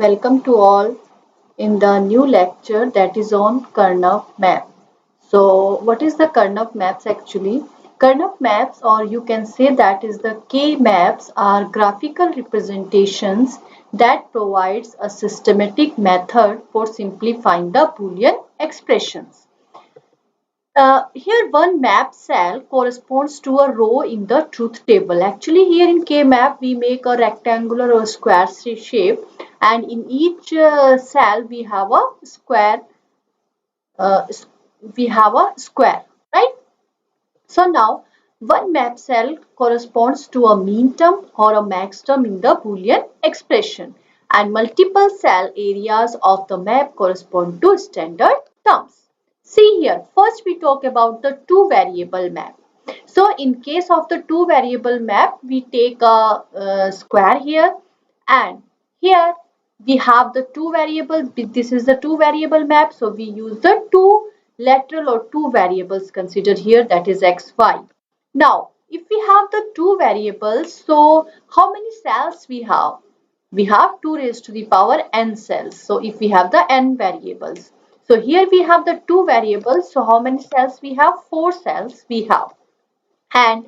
Welcome to all in the new lecture that is on Karnaugh Map. So, what is the Karnaugh Maps actually? Karnaugh Maps, or you can say that is the K maps, are graphical representations that provides a systematic method for simplifying the Boolean expressions. Here one map cell corresponds to a row in the truth table. Actually here in K map we make a rectangular or square shape, and in each cell uh, we have a square, right? So now one map cell corresponds to a mean term or a max term in the Boolean expression, and multiple cell areas of the map correspond to standard terms. See here, first we talk about the two variable map. So in case of the two variable map, we take a square here, and here we have the two variables. This is the two variable map, so we use the two lateral or two variables considered here, that is x, y. Now if we have the two variables, so how many cells we have? We have 2 raised to the power n cells. So if we have the n variables, so here we have the two variables, so how many cells we have? 4 cells we have. And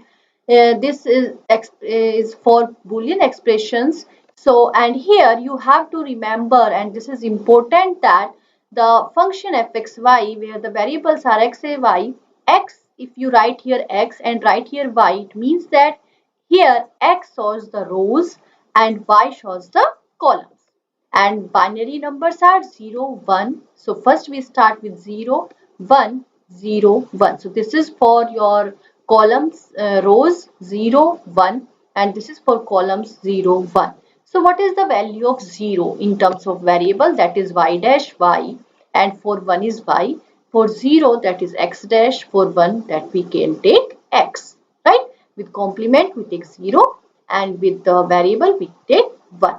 this is for Boolean expressions. So, and here you have to remember, and this is important, that the function fxy, where the variables are x and y, x, if you write here x and write here y, it means that here x shows the rows and y shows the columns, and binary numbers are 0 1. So first we start with 0 1 0 1. So this is for your columns, rows 0 1, and this is for columns 0 1. So what is the value of 0 in terms of variable? That is y dash y, and for 1 is y. For 0 that is x dash, for 1 that we can take x, right? With complement we take 0, and with the variable we take 1.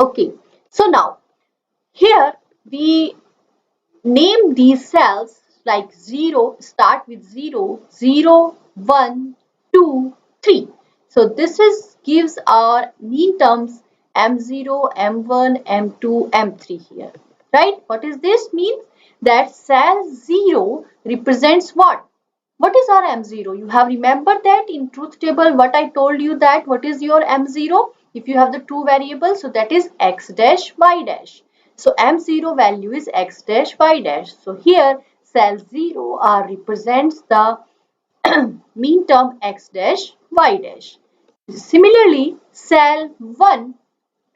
Okay, so now here we name these cells like 0, start with 0, 0, 1, 2, 3. So this is gives our mean terms M0, M1, M2, M3 here, right? What is this means? That cell 0 represents what? What is our M0? You have remembered that in truth table what I told you, that what is your M0? If you have the two variables, so that is x dash y dash. So M0 value is x dash y dash. So here cell 0 represents the mean term x dash y dash. Similarly, cell 1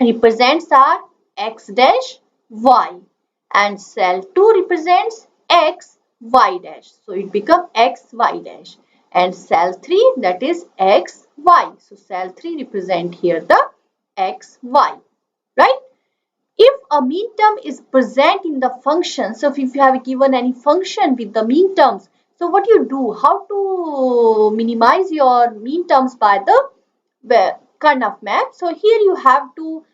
represents our x dash y, and cell 2 represents x y dash. So it becomes x y dash, and cell 3 that is x y. So cell 3 represent here the x y, right? If a mean term is present in the function, so if you have given any function with the mean terms, so what you do, how to minimize your mean terms by the Karnaugh map? So here you have to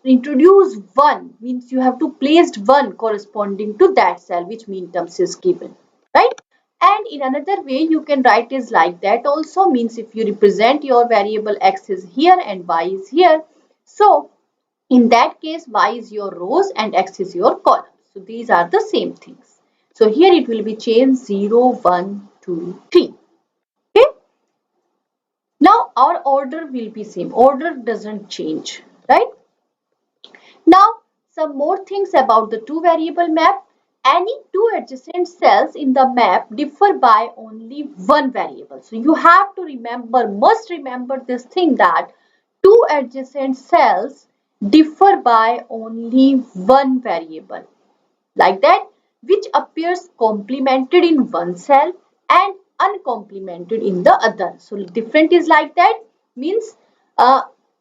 introduce 1, means you have to place 1 corresponding to that cell which mean terms is given, right? And in another way you can write is like that also, means if you represent your variable x is here and y is here, so in that case, y is your rows and x is your columns. So these are the same things. So here it will be changed 0, 1, 2, 3. Okay. Now our order will be same. Order doesn't change, right? Now some more things about the two variable map. Any two adjacent cells in the map differ by only one variable. So you have to remember, must remember this thing, that two adjacent cells differ by only one variable, like that, which appears complemented in one cell and uncomplemented in the other. So different is like that, means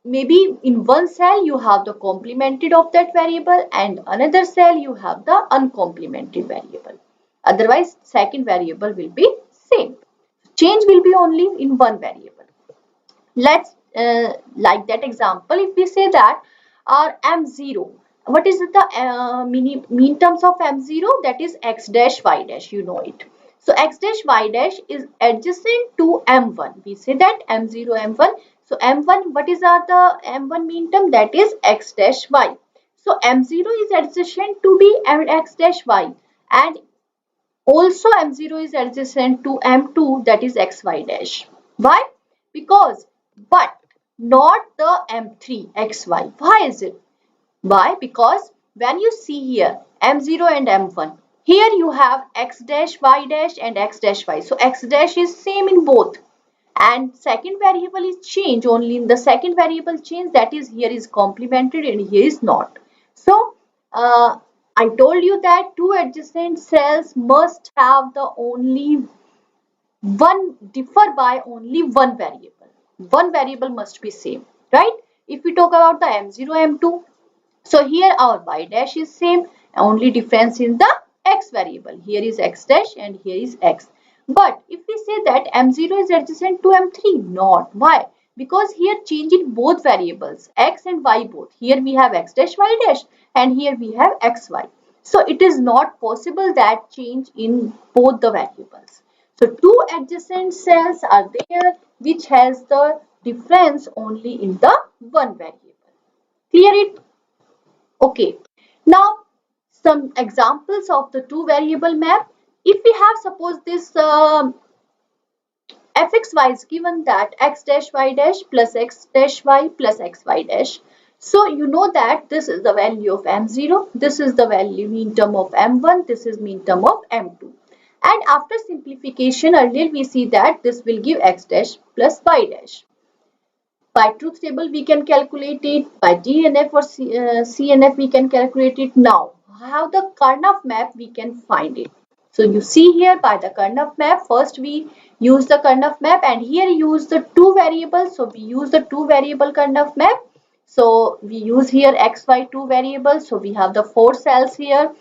maybe in one cell you have the complemented of that variable, and another cell you have the uncomplemented variable. Otherwise second variable will be same. Change will be only in one variable. Let's like that example, if we say that our M0, what is the mean terms of M0? That is x dash y dash, you know it. So x dash y dash is adjacent to M1. We say that M0 M1. So M1, what is the M1 mean term? That is x dash y. So M0 is adjacent to B and X dash Y, and also M0 is adjacent to M2, that is XY dash. Why? Because, but not the M3 XY. Why is it? Why? Because when you see here M0 and M1, here you have X dash, Y dash and X dash Y. So X dash is same in both. And second variable is change only in the second variable change, that is here is complemented and here is not. So I told you that two adjacent cells must have the only one differ by only one variable. One variable must be same, right? If we talk about the M0, M2, so here our y dash is same, only difference in the x variable. Here is x dash and here is x. But if we say that M0 is adjacent to M3, not. Why? Because here change in both variables, x and y both. Here we have x dash, y dash, and here we have xy. So it is not possible that change in both the variables. So two adjacent cells are there which has the difference only in the one variable. Clear it? Okay. Now some examples of the two variable map. If we have suppose this fxy is given that x dash y dash plus x dash y plus xy dash. So you know that this is the value of m0, this is the value mean term of m1, this is mean term of m2. And after simplification, earlier we see that this will give x dash plus y dash. By truth table we can calculate it, by DNF or CNF we can calculate it. Now how the Karnaugh map we can find it. So you see here by the Karnaugh map, first we use the Karnaugh map and here use the two variables. So we use the two variable Karnaugh map. So we use here xy two variables. So we have the four cells here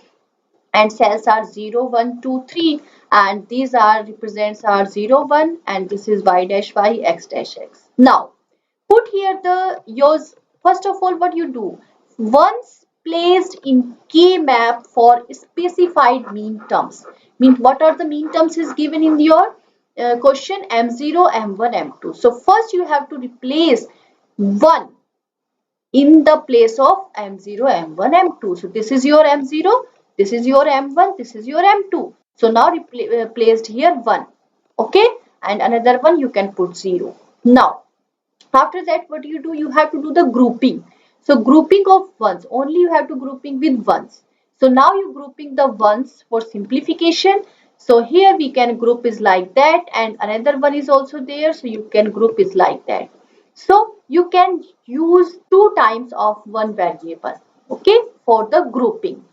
and cells are 0, 1, 2, 3, and these are represents our 0, 1, and this is y dash y, x dash x. Now put here the yours. First of all, what you do, once placed in K map for specified mean terms. Mean what are the mean terms is given in your question, M0, M1, M2. So first you have to replace 1 in the place of M0, M1, M2. So this is your M0, this is your M1, this is your M2. So now placed here 1. Okay, and another one you can put 0. Now after that, what you do? You have to do the grouping. So grouping of ones, only you have to grouping with ones. So now you grouping the ones for simplification. So here we can group is like that and another one is also there. So you can group is like that. So you can use two times of one variable, okay, for the grouping,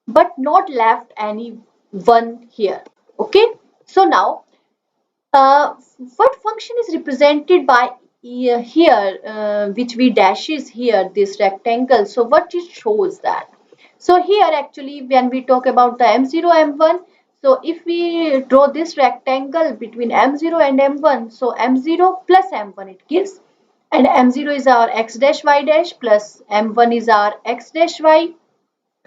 but not left any one here, okay. So now what function is represented by here which we dashes here, this rectangle. So what it shows that, so here actually when we talk about the m0 m1, so if we draw this rectangle between m0 and m1, so m0 plus m1 it gives, and m0 is our x dash y dash plus m1 is our x dash y.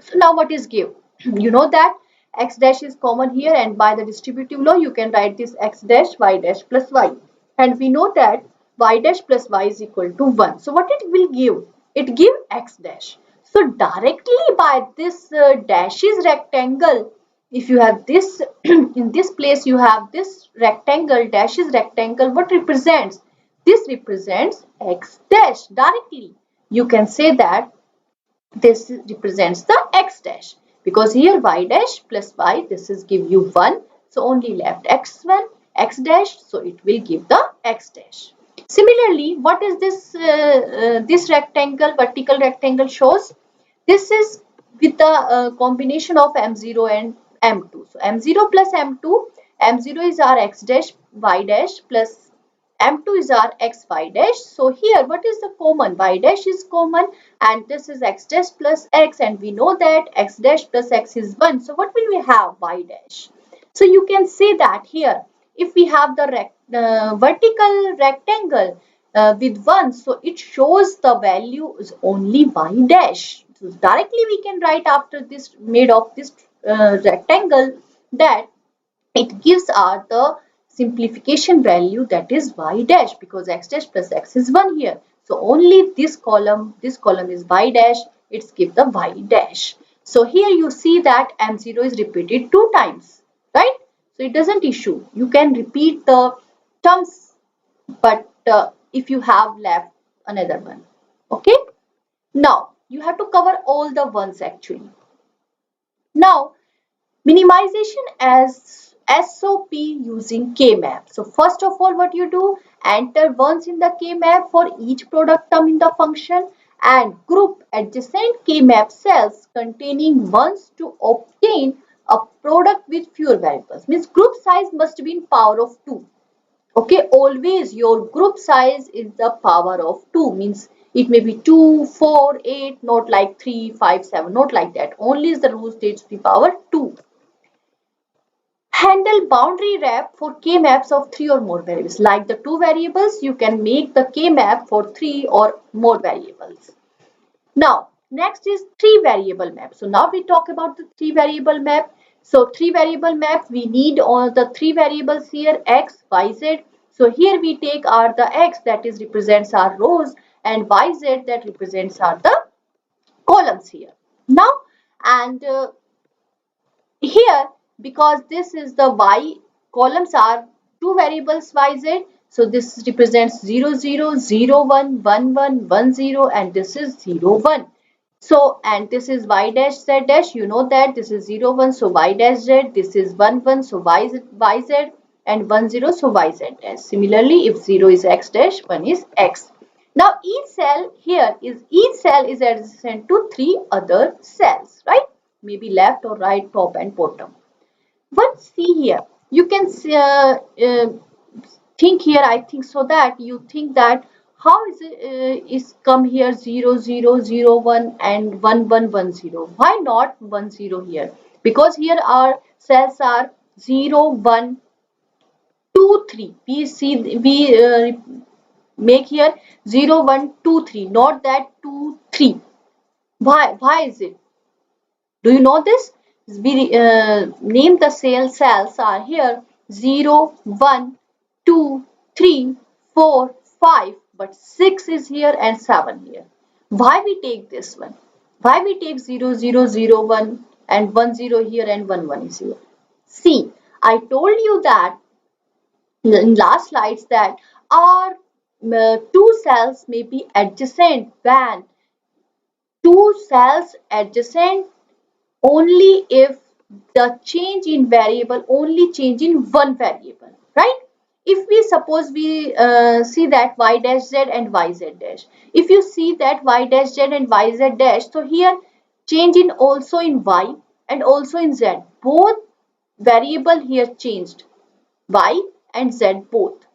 So now what is give? You know that x dash is common here and by the distributive law you can write this x dash y dash plus y. And we know that y dash plus y is equal to 1. So what it will give? It give x dash. So directly by this dashes rectangle, if you have this in this place you have this rectangle, dashes rectangle, what represents? This represents x dash directly. You can say that this represents the x dash because here y dash plus y, this is give you 1, so only left x1 x dash, so it will give the x dash. Similarly, what is this this rectangle, vertical rectangle shows? This is with the combination of m0 and m2. So m0 plus m2, m0 is our x dash y dash plus m2 is our x y dash. So here what is the common? Y dash is common and this is x dash plus x, and we know that x dash plus x is 1. So what will we have? Y dash. So you can say that here if we have the vertical rectangle with 1, so it shows the value is only y dash. So directly we can write after this made of this rectangle that it gives our the simplification value, that is y dash, because x dash plus x is 1 here. So only this column is y dash. it's give the y dash. So here you see that M0 is repeated 2 times, right? So it doesn't issue. You can repeat the terms, but if you have left another one, okay? Now you have to cover all the ones actually. Now minimization as SOP using K-map. So first of all, what you do, enter ones in the K-map for each product term in the function and group adjacent K-map cells containing ones to obtain a product with fewer variables. Means group size must be in power of 2. Okay, always your group size is the power of 2, means it may be 2, 4, 8, not like 3, 5, 7, not like that. Only is the rule states the power 2. Handle boundary wrap for k-maps of 3 or more variables. Like the 2 variables, you can make the k-map for 3 or more variables. Now, next is 3 variable map. So now we talk about the 3 variable map. So 3 variable map, we need all the 3 variables here, x, y, z. So here we take our the x that is represents our rows and yz that represents our the columns here. Now, and here, because this is the y, columns are 2 variables yz. So this represents 0, 0, 0, 1, 1, 1, 1, 0, and this is 0, 1. So, and this is y dash z dash, you know that this is 0, 1, so y dash z, this is 1, 1, so yz, and 1, 0, so yz dash. Similarly, if 0 is x dash, 1 is x. Now, each cell is adjacent to 3 other cells, right? Maybe left or right, top and bottom. But see here, you can think here, I think so that you think that how is it is come here 0, 0, 0, 1 and 1, 1, 1, 0. Why not 1, 0 here? Because here our cells are 0, 1, 2, 3. We see, we make here 0, 1, 2, 3, not that 2, 3. Why is it? Do you know this? We name the cells are here 0, 1, 2, 3, 4, 5, but 6 is here and 7 here. Why we take this one? Why we take 0, 0, 0, 1 and 1, 0 here and 1, 1 is here? See, I told you that in last slides that our two cells may be adjacent when two cells adjacent only if the change in variable only change in one variable, right? If we suppose we see that y dash z and yz dash, if you see that y dash z and yz dash, so here change in also in y and also in z, both variable here changed, y and z both,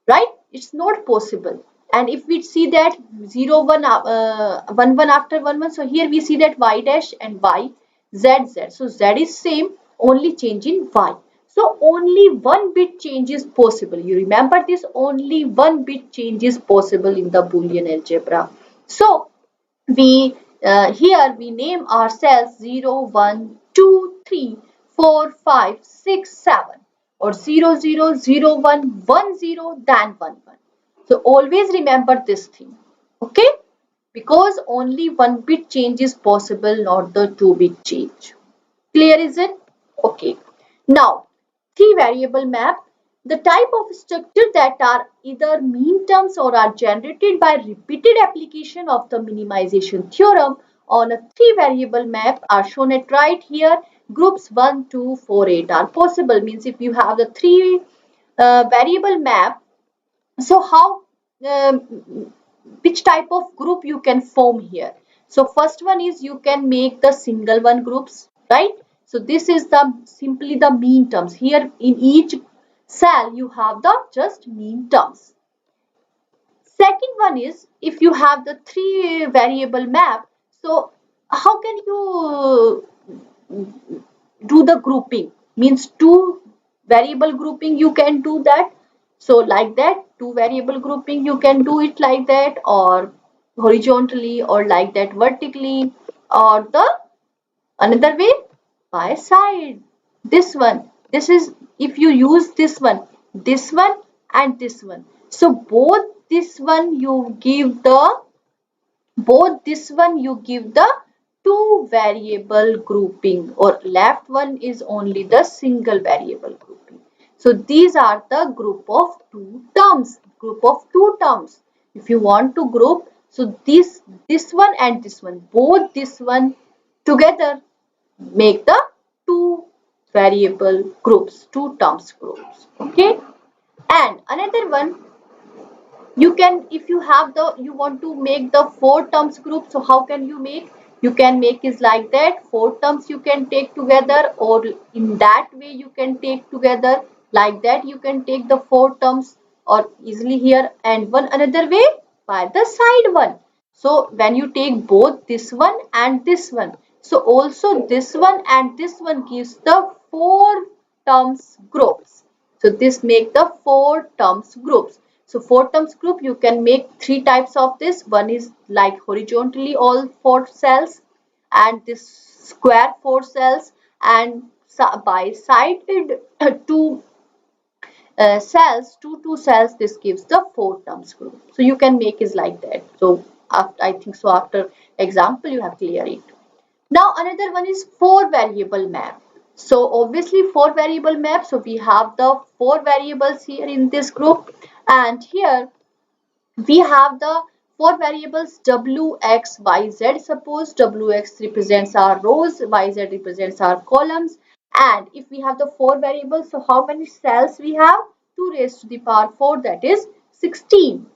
right? It's not possible. And if we see that 0, 1, 1, 1 after 1, 1, so here we see that y dash and y, z, z. So z is same, only change in y. So only one bit change is possible. You remember this, only one bit change is possible in the Boolean algebra. So we here we name our cells 0, 1, 2, 3, 4, 5, 6, 7 or 0, 0, 0, 1, 1, 0, then 1, 1. So always remember this thing, okay? Because only one bit change is possible, not the 2-bit change. Clear is it? Okay. Now, 3 variable map. The type of structure that are either mean terms or are generated by repeated application of the minimization theorem on a 3 variable map are shown at right here. Groups 1, 2, 4, 8 are possible. Means if you have the 3 variable map, so how which type of group you can form here? So first one is you can make the single one groups, right? So this is the simply the mean terms. Here in each cell you have the just mean terms. Second one is if you have the 3 variable map, so how can you do the grouping? Means 2 variable grouping you can do that. So like that, 2 variable grouping you can do it like that, or horizontally, or like that vertically, or the another way by side. This one, this is if you use this one and this one. So both this one you give the both this one you give the two variable grouping, or left one is only the single variable grouping. So these are the group of two terms, if you want to group. So this one and this one, both this one together make the two variable groups, two terms groups. Okay, and another one, you can, if you have the, you want to make the four terms group, so how can you make? You can make is like that, four terms you can take together, or in that way you can take together, like that you can take the four terms, or easily here, and one another way by the side one. So when you take both this one and this one, so also this one and this one gives the four terms groups. So this make the four terms groups. So four terms group, you can make three types of this. One is like horizontally all four cells, and this square four cells, and by sided two cells, two cells, this gives the four terms group. So you can make is like that. So after, I think so after example you have clear it. Now another one is four variable map. So obviously four variable map. So we have the four variables here in this group, and here we have the four variables w, x, y, z. Suppose wx represents our rows, yz represents our columns, and if we have the four variables, so how many cells we have? 2 raised to the power 4, that is 16.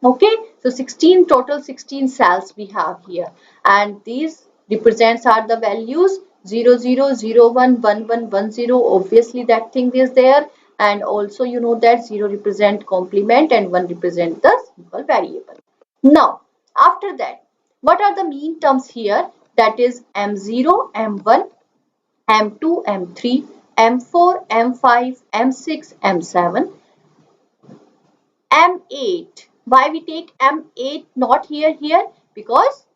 Okay, so 16, total 16 cells we have here, and these represents are the values 0 0 0 1 1 1 1 0. Obviously that thing is there, and also you know that 0 represent complement and 1 represent the simple variable. Now after that, what are the mean terms here? That is m0, m1, m2, m3, m4, m5, m6, m7, m8. Why we take m8 not here? Because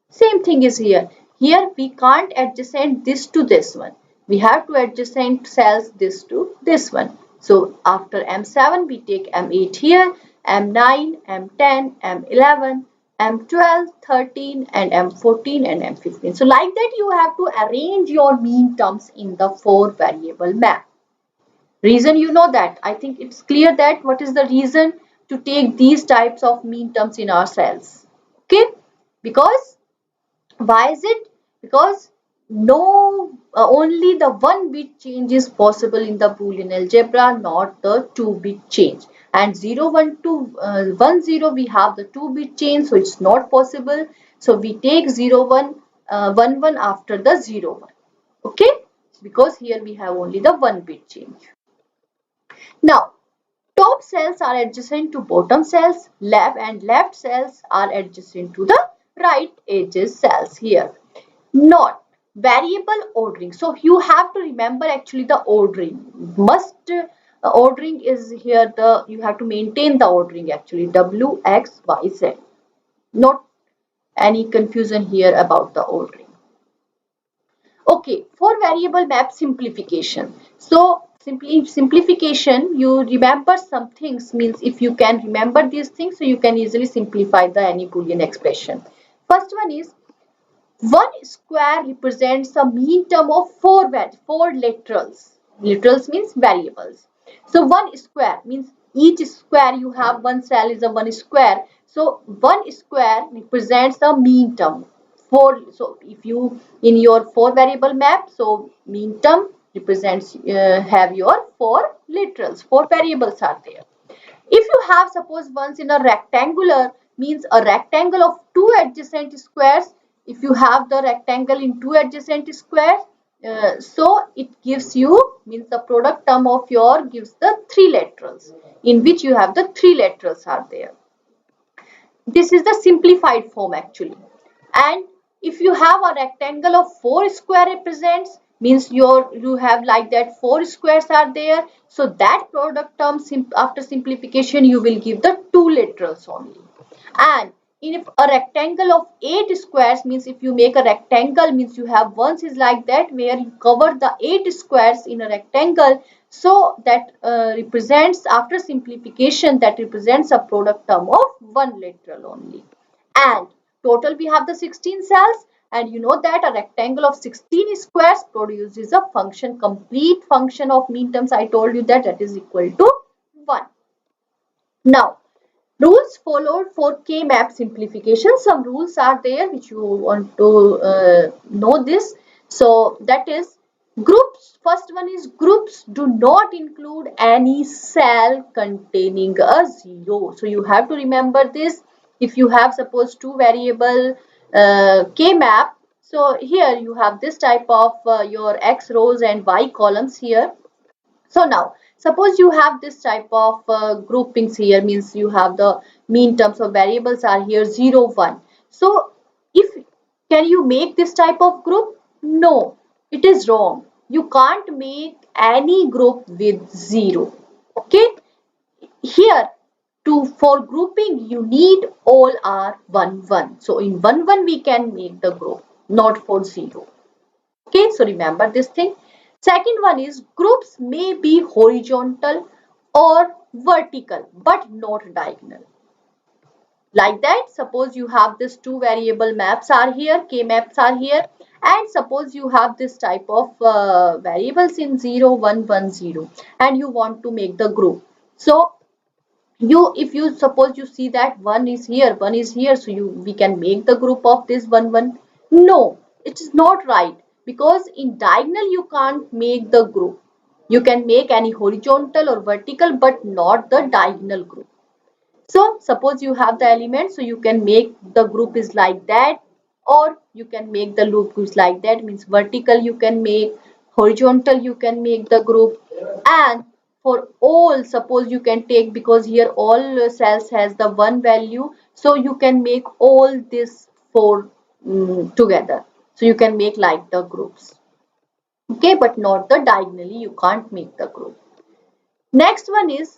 same thing is here. Here we can't adjacent this to this one. We have to adjacent cells this to this one. So after m7 we take m8 here, m9, m10, m11, m12, 13, and m14 and m15. So like that you have to arrange your mean terms in the four variable map. Reason you know that. I think it's clear that what is the reason to take these types of mean terms in our cells. Okay, because why is it? Because no, only the one bit change is possible in the Boolean algebra, not the 2-bit change. And 0 1 2 1 0 we have the 2-bit change, so it's not possible. So we take 0 1 1 1 after the 0 1. Okay, because here we have only the 1-bit change. Now top cells are adjacent to bottom cells, left cells are adjacent to the right edges cells here. Not variable ordering. So you have to remember actually the ordering. Ordering is here, the you have to maintain the ordering actually, w, x, y, z. Not any confusion here about the ordering. Okay, for variable map simplification. So simplification, you remember some things, means if you can remember these things, so you can easily simplify the any Boolean expression. First one is, one square represents a mean term of four literals. Literals means variables. So one square means each square you have one cell is a one square. So one square represents a mean term. So if you in your four variable map, so mean term represents have your four literals, four variables are there. If you have suppose once in a rectangular, means a rectangle of two adjacent squares. If you have the rectangle in two adjacent squares, so it gives you, means the product term of your gives the three laterals, in which you have the three laterals are there. This is the simplified form actually. And if you have a rectangle of four square represents, means you have like that four squares are there, so that product term after simplification you will give the two literals only. And if a rectangle of 8 squares, means if you make a rectangle, means you have ones is like that where you cover the 8 squares in a rectangle, so that represents after simplification, that represents a product term of one literal only. and total we have the 16 cells, and you know that a rectangle of 16 squares produces a function, complete function of mean terms. I told you that that is equal to 1. Now, rules followed for K-map simplification. Some rules are there which you want to know this. So that is groups. First one is groups do not include any cell containing a 0. So you have to remember this. If you have suppose two variable K-map, so here you have this type of your X rows and Y columns here. So now, suppose you have this type of groupings here, means you have the mean terms of variables are here 0, 1. So, if can you make this type of group? No, it is wrong. You can't make any group with 0. Okay, here to for grouping you need all are 1, 1. So, in 1, 1 we can make the group, not for 0. Okay, so remember this thing. Second one is groups may be horizontal or vertical but not diagonal. Like that, suppose you have this two variable maps are here, K maps are here, and suppose you have this type of variables in 0, 1, 1, 0, and you want to make the group. So you, if you suppose you see that one is here, one is here, so you we can make the group of this 1, 1. No, it is not right, because in diagonal you can't make the group. You can make any horizontal or vertical but not the diagonal group. So suppose you have the element, so you can make the group is like that, or you can make the loop is like that, means vertical you can make, horizontal you can make the group. And for all, suppose you can take, because here all cells has the one value, so you can make all this four together. So you can make like the groups. Okay, but not the diagonally, you can't make the group. Next one is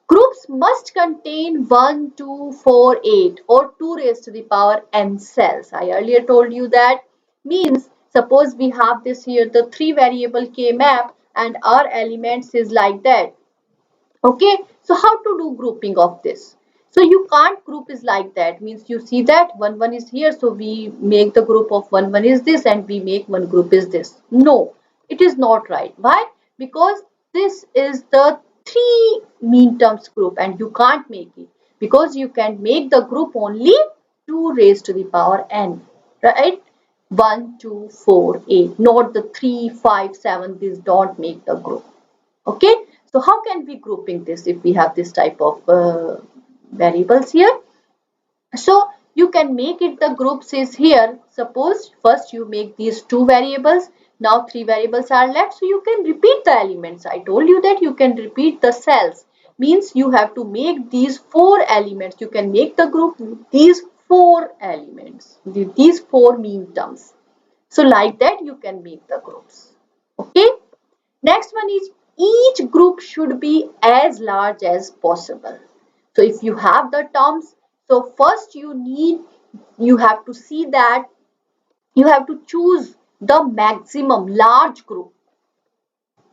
groups must contain 1, 2, 4, 8 or 2 raised to the power n cells. I earlier told you that, means suppose we have this here the 3 variable K map and our elements is like that. Okay, so how to do grouping of this? So you can't group is like that, means you see that 1, 1 is here, so we make the group of 1, 1 is this and we make one group is this. No, it is not right. Why? Because this is the 3 mean terms group and you can't make it, because you can make the group only 2 raised to the power n, right? 1, 2, 4, 8, not the 3, 5, 7, these don't make the group. Okay, so how can we grouping this if we have this type of variables here? So you can make it, the groups is here. Suppose first you make these 2 variables, now 3 variables are left, so you can repeat the elements. I told you that you can repeat the cells, means you have to make these 4 elements. You can make the group these 4 elements, these 4 mean terms. So like that you can make the groups. Okay. Next one is each group should be as large as possible. So if you have the terms, so first you have to see that you have to choose the maximum large group.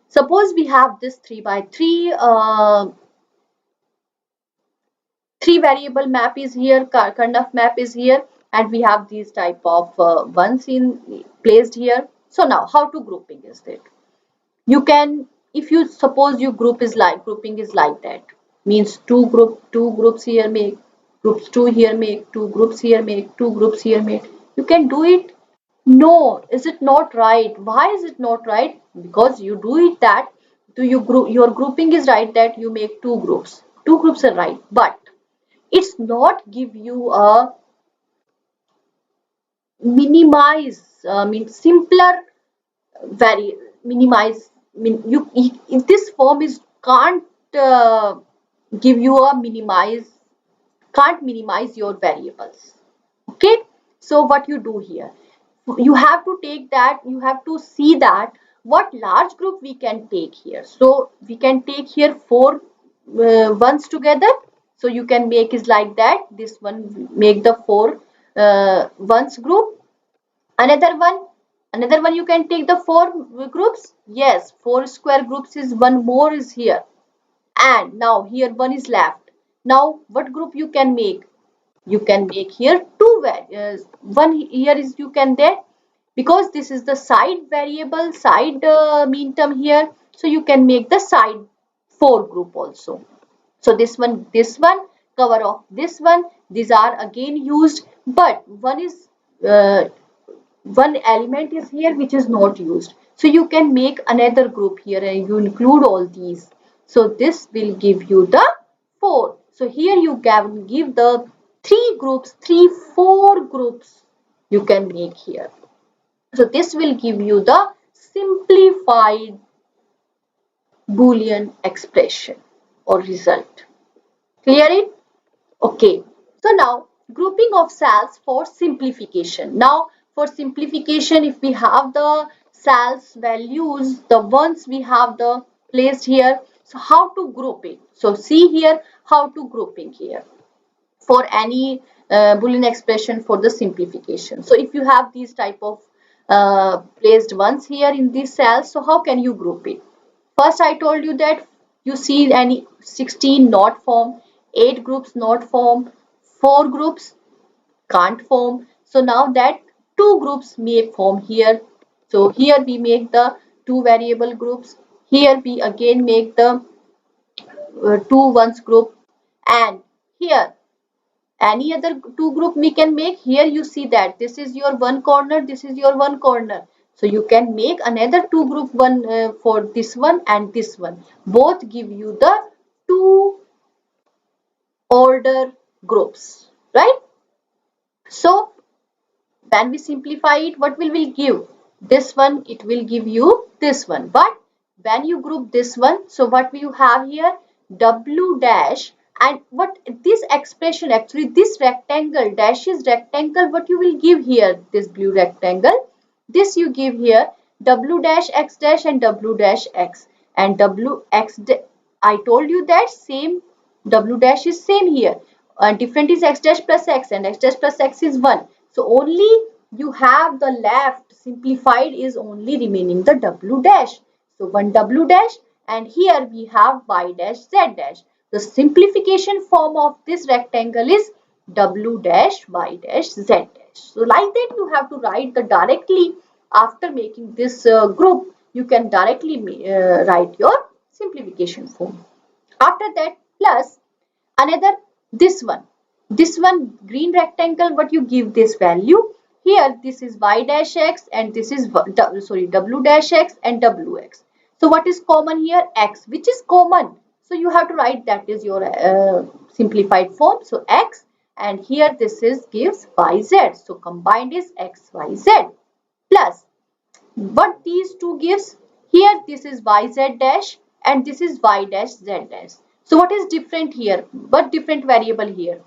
Suppose we have this 3 by 3 3 variable map is here, Karnaugh map is here, and we have these type of ones in placed here. So now how to grouping is it? You can, if you suppose your group is like grouping is like that, means two groups here make, groups 2 here make, 2 groups here make, 2 groups here make, you can do it. No, is it not right? Why is it not right? Because you do it that to your group, your grouping is right that you make 2 groups are right, but it's not give you a minimize, mean simpler, very minimize, mean if this form is can't give you a minimize, can't minimize your variables. Okay, so what you do here, you have to take that, you have to see that what large group we can take here. So we can take here 4 ones together, so you can make is like that, this one make the 4 ones group. Another one you can take the 4 groups. Yes, 4 square groups is one more is here, and now here one is left. Now what group you can make? you can make here two values. One here is you can there, because this is the side variable, side mean term here, so you can make the side 4 group also. So this one cover of this one, these are again used, but one is one element is here which is not used, so you can make another group here and you include all these, so this will give you the 4. So here you can give the 4 groups you can make here. So this will give you the simplified Boolean expression or result. Clear it? Okay. So now grouping of cells for simplification. Now for simplification, if we have the cells values, the ones we have the placed here, so how to group it? So see here how to grouping here for any Boolean expression for the simplification. So if you have these type of placed ones here in these cells, so how can you group it? First, I told you that you see any 16 not form, 8 groups not form, 4 groups can't form. So now that 2 groups may form here. So here we make the 2 variable groups. Here we again make the 2 ones group, and here any other 2 group we can make. Here you see that this is your one corner, this is your one corner, so you can make another 2 group, one for this one and this one, both give you the 2 order groups, right? So when we simplify it, what will we give? This one, it will give you this one, but when you group this one, so what we have here, w dash, and what this expression, actually this rectangle, dash is rectangle, what you will give here, this blue rectangle, this you give here w dash x dash and w dash x, and w x I told you that same w dash is same here, different is x dash plus x, and x dash plus x is 1. So only you have the left simplified is only remaining the w dash. So one w dash, and here we have y dash z dash. The simplification form of this rectangle is w dash y dash z dash. So like that you have to write the directly after making this group. You can directly write your simplification form. After that, plus another this one green rectangle, what you give this value here, this is y dash x and this is w dash x and wx. So what is common here? X, which is common, so you have to write that is your simplified form, so x, and here this is gives yz, so combined is xyz, plus what these two gives here, this is yz dash and this is y dash z dash. So what is different here? What different variable here?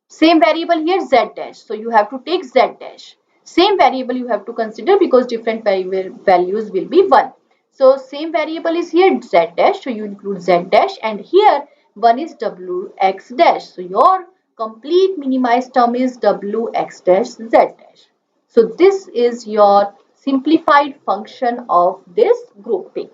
Same variable here, z dash. So you have to take z dash. Same variable you have to consider because different values will be 1. So same variable is here z dash. So you include z dash, and here one is wx dash. So your complete minimized term is wx dash z dash. So this is your simplified function of this grouping.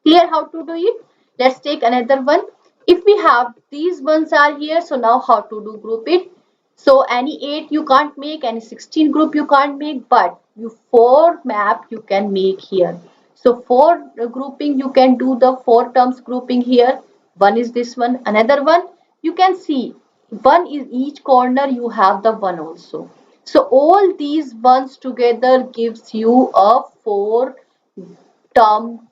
Clear how to do it? Let's take another one. If we have these ones are here, so now how to do group it? So any 8 you can't make, any 16 group you can't make, but you 4 map you can make here. So 4 grouping you can do the 4 terms grouping here. One is this one, another one you can see one is each corner you have the one also. So all these ones together gives you a 4 term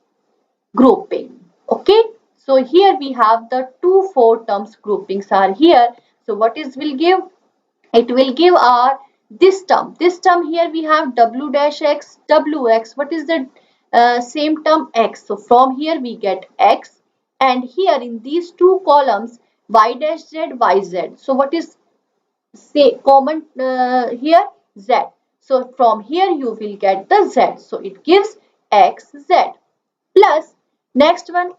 grouping. Okay, so here we have the 4 terms groupings are here. So what is will give? It will give our this term here we have w dash x wx. What is the same term? X. So from here we get x, and here in these 2 columns y dash z yz. So what is say common here? Z. So from here you will get the z, so it gives x z, plus next one,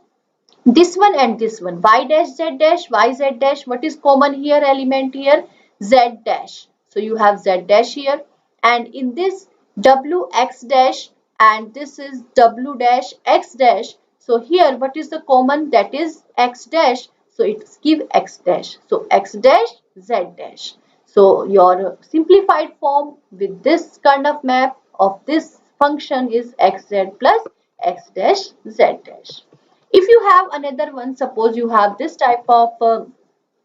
this one and this one, y dash z dash yz dash. What is common here element here? Z dash. So you have z dash here, and in this wx dash, and this is w dash x dash. So here what is the common? That is x dash, so it's give x dash. So x dash z dash. So your simplified form with this Karnaugh map of this function is xz plus x dash z dash. If you have another one, suppose you have this type of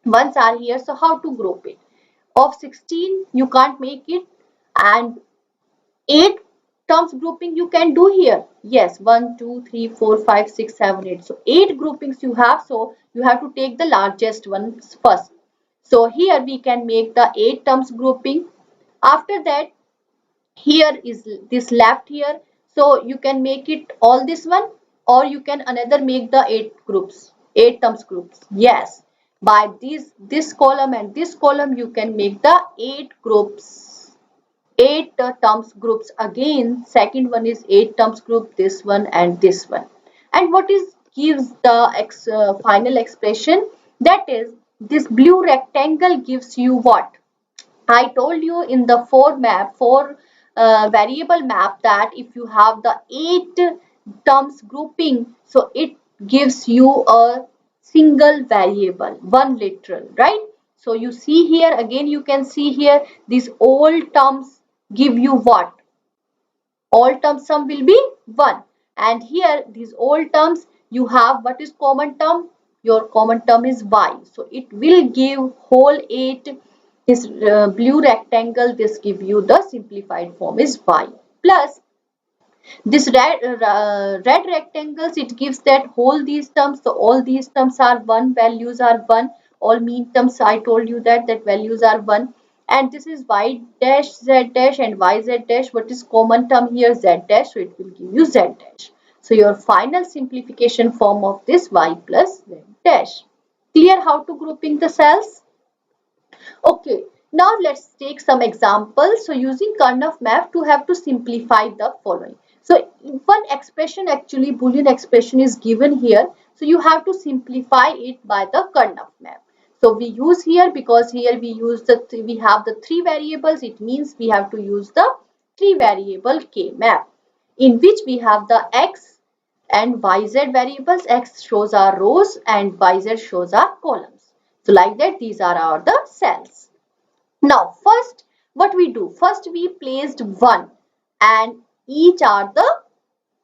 ones are here, so how to group it? Of 16 you can't make it, and 8 terms grouping you can do here. Yes, 1 2 3 4 5 6 7 8. So 8 groupings you have, so you have to take the largest ones first. So here we can make the 8 terms grouping. After that, here is this left here, so you can make it all this one, or you can another make the 8 groups, 8 terms groups. Yes, by this column and this column you can make the 8 groups, 8 terms groups. Again, second one is 8 terms group, this one and this one. And what is gives the final expression? That is, this blue rectangle gives you what? I told you in the four variable map that if you have the 8 terms grouping, so it gives you a single variable, one literal, right? So you see here, again you can see here, these all terms give you what? All terms sum will be 1. And here these all terms you have what is common term? Your common term is y. So it will give whole 8. This blue rectangle, this give you the simplified form is y. Plus this red rectangles, it gives that whole these terms, so all these terms are 1, values are 1, all mean terms I told you that values are 1. And this is y dash z dash and yz dash. What is common term here? Z dash, so it will give you z dash. So your final simplification form of this y plus z dash. Clear how to grouping the cells? Okay, now let's take some examples. So using Karnaugh map to have to simplify the following. So one expression, actually Boolean expression is given here. So you have to simplify it by the Karnaugh map. So we use here, because here we use we have the 3 variables. It means we have to use the 3 variable K map, in which we have the x and yz variables. X shows our rows and yz shows our columns. So like that, these are our the cells. Now first what we do? First we placed 1 and each are the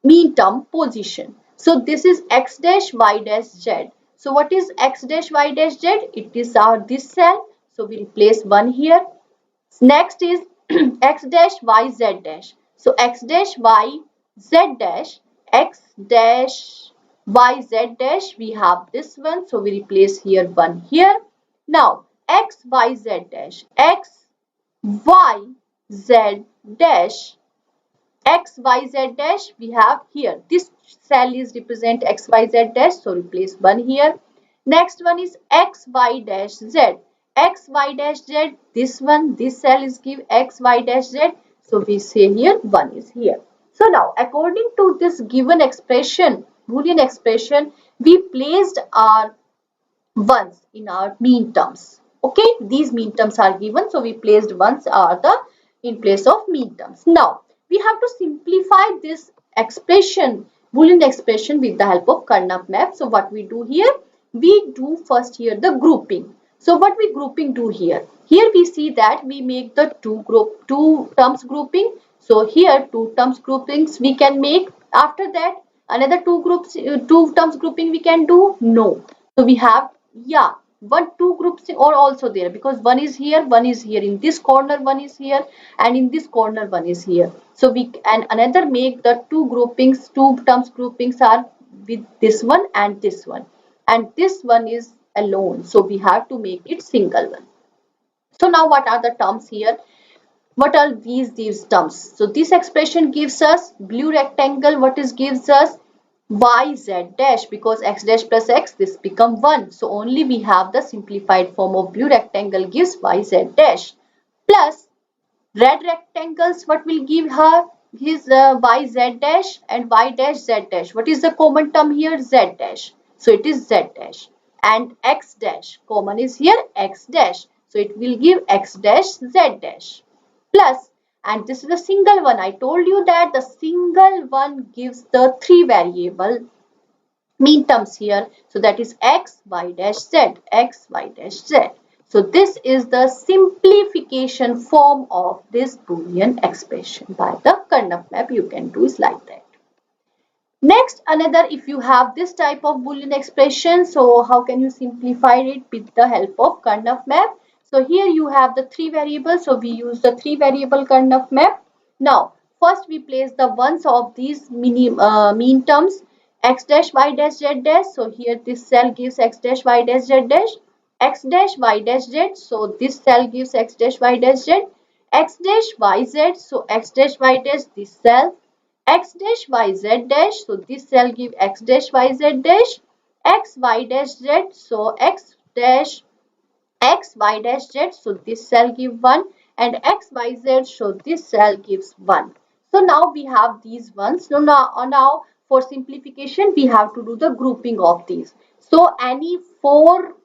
mean term position. So this is x dash y dash z. So what is x dash y dash z? It is our this cell. So we place 1 here. Next is x dash y z dash. So x dash y z dash, x dash y z dash, we have this one, so we replace here 1 here. Now x y z dash, x y z dash, x y z dash we have here. This cell is represent x y z dash, so replace 1 here. Next one is x y dash z, x y dash z, this one, this cell is give x y dash z, so we say here 1 is here. So now according to this given expression, Boolean expression, we placed our ones in our mean terms. Okay, these mean terms are given, so we placed ones are the in place of mean terms. Now we have to simplify this expression, Boolean expression, with the help of Karnaugh map. So what we do here? We do first here the grouping. So what we grouping do here? Here we see that we make the two terms grouping. So here 2 terms groupings we can make. After that another 2 terms grouping we can do? No. So we have, yeah, 2 groups are also there, because one is here, in this corner, one is here, and in this corner one is here. So we and another make the 2 groupings, 2 terms groupings are with this one, and this one is alone. So we have to make it single one. So now what are the terms here? What are these terms? So this expression gives us blue rectangle. What is gives us? Y z dash, because x dash plus x, this become 1. So only we have the simplified form of blue rectangle gives y z dash. Plus red rectangles, what will give her? His y z dash and y dash z dash. What is the common term here? Z dash. So it is z dash. And x dash, common is here x dash. So it will give x dash z dash. Plus, and this is a single one. I told you that the single one gives the 3 variable mean terms here. So that is x, y dash z, x, y dash z. So this is the simplification form of this Boolean expression. By the Karnaugh map, you can do is like that. Next, another, if you have this type of Boolean expression, so how can you simplify it with the help of Karnaugh map? So here you have the three variables, so we use the three variable Karnaugh map. Now, first we place the ones of these mean terms, x dash, y dash, z dash. So here this cell gives x dash, y dash, z dash, x dash, y dash, z. So this cell gives x dash, y dash, z, x dash, y, z. So x dash, y dash, this cell, x dash y z dash, so this cell give x dash y z dash, x y dash z, so x dash x y dash z, so this cell give 1, and x y z, so this cell gives 1. So now we have these ones. So now for simplification we have to do the grouping of these. So any four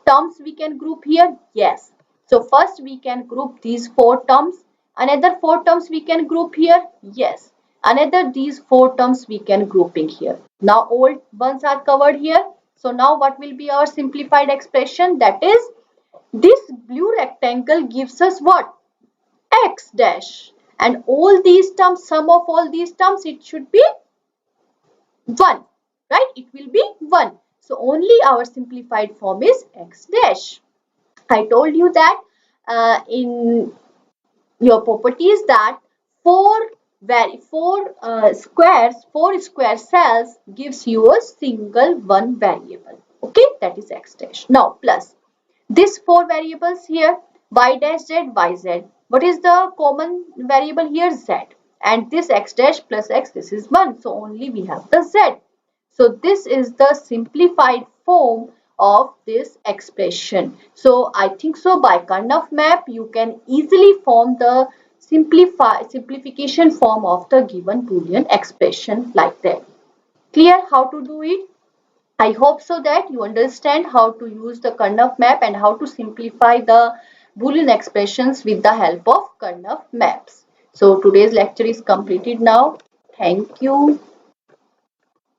terms we can group here? Yes. So first we can group these four terms. Another four terms we can group here? Yes. Another these four terms we can grouping here. Now all ones are covered here. So now what will be our simplified expression? That is, this blue rectangle gives us what? X dash. And all these terms, sum of all these terms, it should be 1, right? It will be 1. So only our simplified form is x dash. I told you that in your properties that four square cells gives you a single one variable. Okay, that is x dash. Now plus this four variables here, y dash z, yz. What is the common variable here? Z. And this x dash plus x, this is 1. So only we have the z. So this is the simplified form of this expression. So I think so by Karnaugh map you can easily form the simplification form of the given Boolean expression like that. Clear how to do it? I hope so that you understand how to use the Karnaugh map and how to simplify the Boolean expressions with the help of Karnaugh maps. So today's lecture is completed now. Thank you.